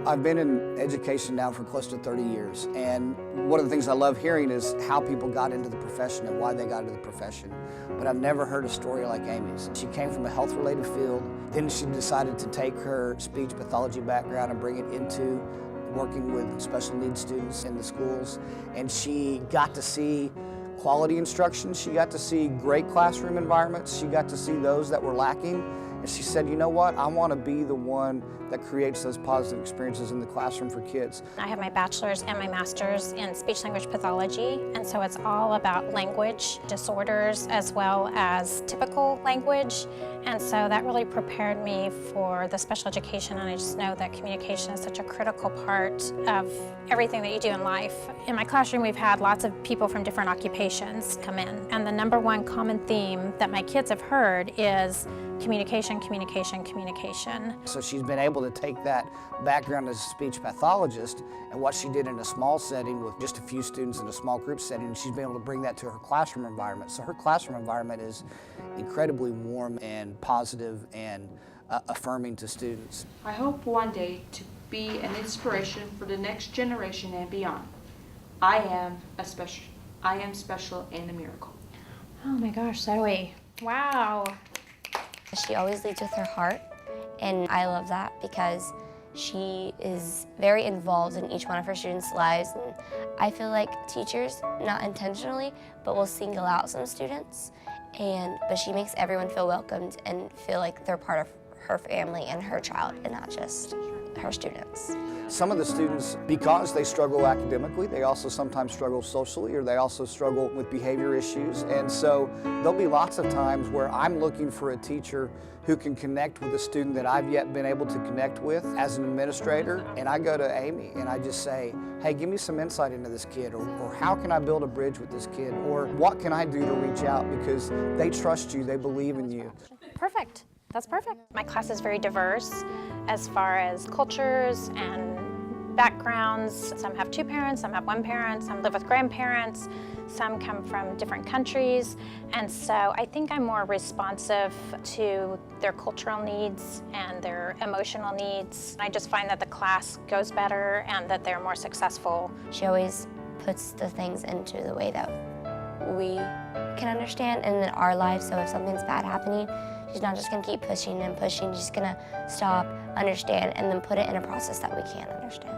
I've been in education now for close to 30 years, and one of the things I love hearing is how people got into the profession and why they got into the profession. But I've never heard a story like Amy's. She came from a health-related field, then she decided to take her speech pathology background and bring it into working with special needs students in the schools, and she got to see quality instruction, she got to see great classroom environments, she got to see those that were lacking, and she said, you know what, I want to be the one that creates those positive experiences in the classroom for kids. I have my bachelor's and my master's in speech-language pathology, and so it's all about language disorders as well as typical language, and so that really prepared me for the special education, and I just know that communication is such a critical part of everything that you do in life. In my classroom, we've had lots of people from different occupations come in, and the number one common theme that my kids have heard is communication, communication, communication. So she's been able to take that background as a speech pathologist and what she did in a small setting with just a few students in a small group setting, and she's been able to bring that to her classroom environment. So her classroom environment is incredibly warm and positive and affirming to students. I hope one day to be an inspiration for the next generation and beyond. I am special and a miracle. Oh my gosh, Zoe. Wow. She always leads with her heart, and I love that because she is very involved in each one of her students' lives. And I feel like teachers, not intentionally, but will single out some students, but she makes everyone feel welcomed and feel like they're part of her family and her child and not just her students. Some of the students, because they struggle academically, they also sometimes struggle socially, or they also struggle with behavior issues. And so there'll be lots of times where I'm looking for a teacher who can connect with a student that I've yet been able to connect with as an administrator. And I go to Amy and I just say, hey, give me some insight into this kid, or how can I build a bridge with this kid, or what can I do to reach out, because they trust you, they believe in you. Perfect. That's perfect. My class is very diverse as far as cultures and backgrounds. Some have two parents, some have one parent, some live with grandparents, some come from different countries. And so I think I'm more responsive to their cultural needs and their emotional needs. I just find that the class goes better and that they're more successful. She always puts the things into the way that we can understand in our lives. So if something's bad happening, she's not just going to keep pushing and pushing. She's going to stop, understand, and then put it in a process that we can understand.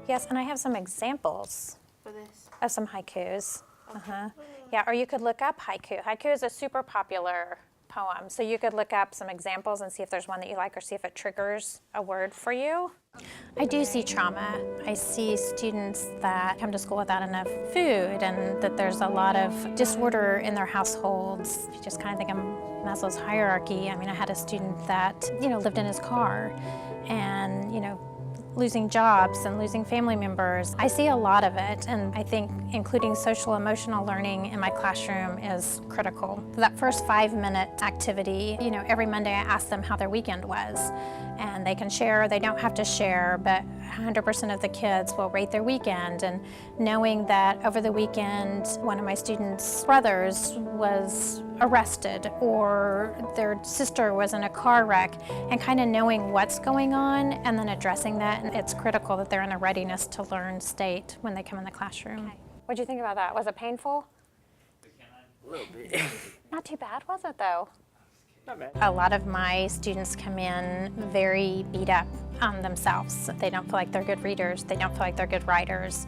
Yes, and I have some examples of some haikus. Yeah, or you could look up haiku. Haiku is a super popular poem, so you could look up some examples and see if there's one that you like or see if it triggers a word for you. I do see trauma. I see students that come to school without enough food and that there's a lot of disorder in their households. If you just kind of think of Maslow's hierarchy, I mean, I had a student that, lived in his car and, losing jobs and losing family members. I see a lot of it, and I think including social emotional learning in my classroom is critical. That first 5-minute activity, every Monday I ask them how their weekend was. And they can share or they don't have to share, but 100% of the kids will rate their weekend. And knowing that over the weekend, one of my students' brothers was arrested or their sister was in a car wreck, and kind of knowing what's going on and then addressing that. And it's critical that they're in a readiness to learn state when they come in the classroom. Okay. What'd you think about that? Was it painful? A little bit. Not too bad, was it though? Not bad. A lot of my students come in very beat up on themselves. They don't feel like they're good readers. They don't feel like they're good writers.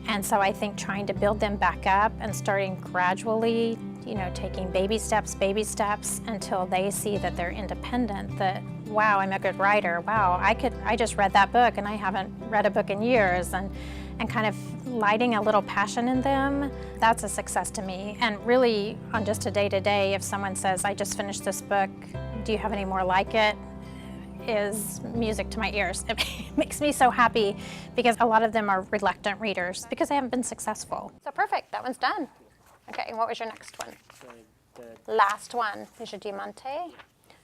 And so I think trying to build them back up and starting gradually, taking baby steps until they see that they're independent, that, wow, I'm a good writer. Wow, I just read that book and I haven't read a book in years. And kind of lighting a little passion in them, that's a success to me. And really, on just a day-to-day, if someone says, I just finished this book, do you have any more like it, is music to my ears. It makes me so happy because a lot of them are reluctant readers because they haven't been successful. So perfect, that one's done. Okay, and what was your next one? Last one is your Diamante.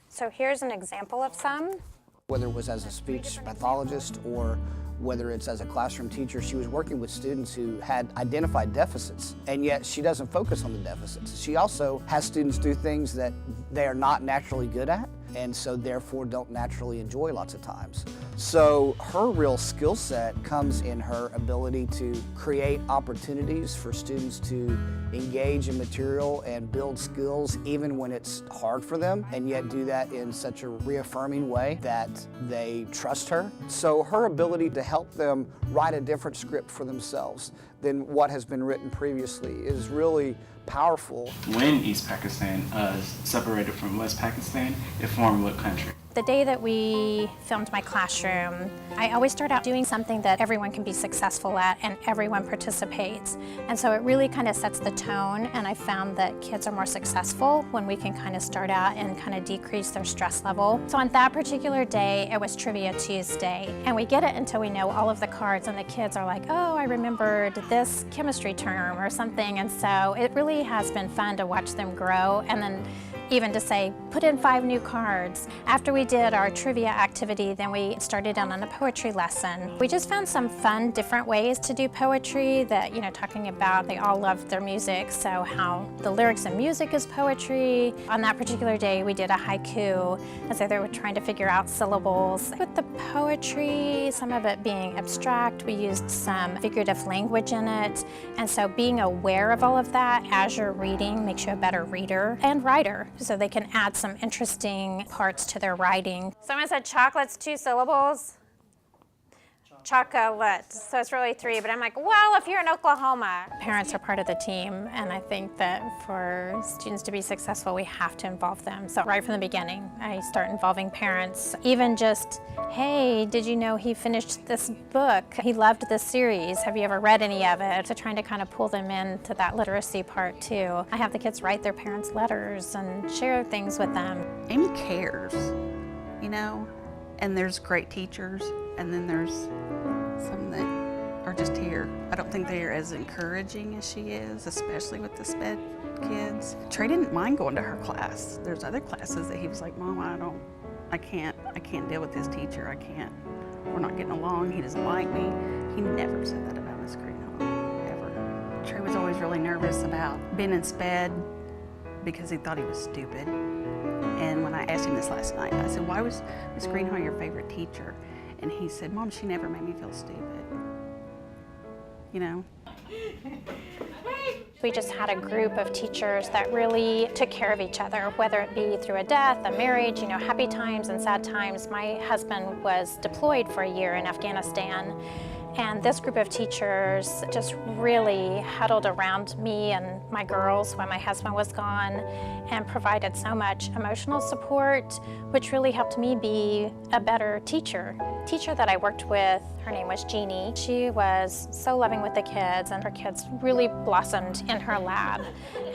So here's an example of some. Whether it was as a speech pathologist or whether it's as a classroom teacher, she was working with students who had identified deficits, and yet she doesn't focus on the deficits. She also has students do things that they are not naturally good at, and so therefore don't naturally enjoy lots of times. So her real skill set comes in her ability to create opportunities for students to engage in material and build skills even when it's hard for them, and yet do that in such a reaffirming way that they trust her. So her ability to help them write a different script for themselves than what has been written previously is really powerful. When East Pakistan separated from West Pakistan, it formed what country? The day that we filmed my classroom, I always start out doing something that everyone can be successful at and everyone participates. And so it really kind of sets the tone, and I found that kids are more successful when we can kind of start out and kind of decrease their stress level. So on that particular day, it was Trivia Tuesday, and we get it until we know all of the cards, and the kids are like, oh, I remembered this chemistry term or something. And so it really has been fun to watch them grow, and then even to say, put in 5 new cards. After we did our trivia activity, then we started on a poetry lesson. We just found some fun, different ways to do poetry that, talking about they all love their music, so how the lyrics and music is poetry. On that particular day, we did a haiku, and so they were trying to figure out syllables. With the poetry, some of it being abstract, we used some figurative language in it, and so being aware of all of that as you're reading makes you a better reader and writer, so they can add some interesting parts to their writing. Someone said chocolate's 2 syllables. Chocolate, so it's really 3, but I'm like, well, if you're in Oklahoma. Parents are part of the team, and I think that for students to be successful, we have to involve them. So right from the beginning, I start involving parents. Even just, hey, did you know he finished this book? He loved this series. Have you ever read any of it? So trying to kind of pull them into that literacy part too. I have the kids write their parents letters and share things with them. Amy cares, and there's great teachers, and then there's some that are just here. I don't think they're as encouraging as she is, especially with the SPED kids. Trey didn't mind going to her class. There's other classes that he was like, Mom, I can't deal with this teacher. We're not getting along. He doesn't like me. He never said that about Miss Greenhaw, ever. Trey was always really nervous about being in SPED because he thought he was stupid. And when I asked him this last night, I said, why was Miss Greenhaw your favorite teacher? And he said, Mom, she never made me feel stupid. We just had a group of teachers that really took care of each other, whether it be through a death, a marriage, happy times and sad times. My husband was deployed for a year in Afghanistan, and this group of teachers just really huddled around me and my girls when my husband was gone and provided so much emotional support, which really helped me be a better teacher. The teacher that I worked with, her name was Jeannie. She was so loving with the kids, and her kids really blossomed in her lab.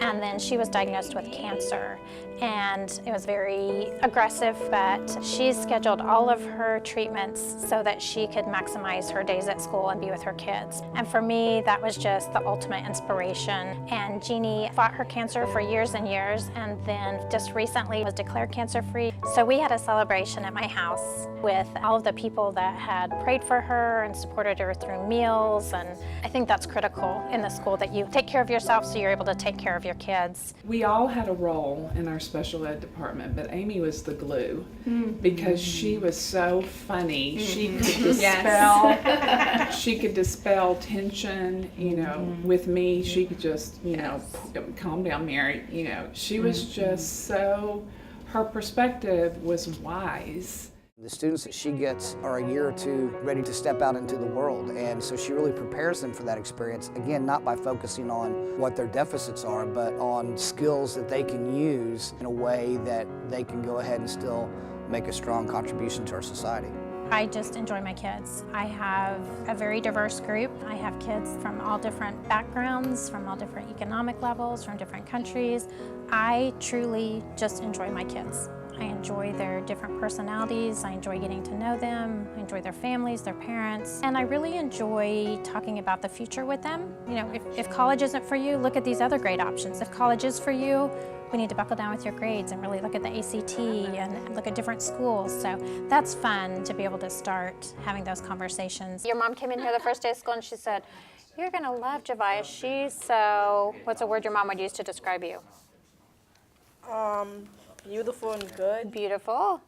And then she was diagnosed with cancer, and it was very aggressive, but she scheduled all of her treatments so that she could maximize her days at school and be with her kids. And for me, that was just the ultimate inspiration. And Jeannie fought her cancer for years and years, and then just recently was declared cancer-free. So we had a celebration at my house with all of the people that had prayed for her and supported her through meals, and I think that's critical in the school, that you take care of yourself so you're able to take care of your kids. We all had a role in our special ed department, but Amy was the glue because she was so funny. She could dispel tension, with me. She could just, calm down, Mary. She was just so, her perspective was wise. The students that she gets are a year or 2 ready to step out into the world, and so she really prepares them for that experience, again, not by focusing on what their deficits are, but on skills that they can use in a way that they can go ahead and still make a strong contribution to our society. I just enjoy my kids. I have a very diverse group. I have kids from all different backgrounds, from all different economic levels, from different countries. I truly just enjoy my kids. I enjoy their different personalities. I enjoy getting to know them. I enjoy their families, their parents. And I really enjoy talking about the future with them. If college isn't for you, look at these other great options. If college is for you, we need to buckle down with your grades and really look at the ACT and look at different schools. So that's fun to be able to start having those conversations. Your mom came in here the first day of school and she said, you're gonna love Javiah. She's so, what's a word your mom would use to describe you? Beautiful and good. Beautiful.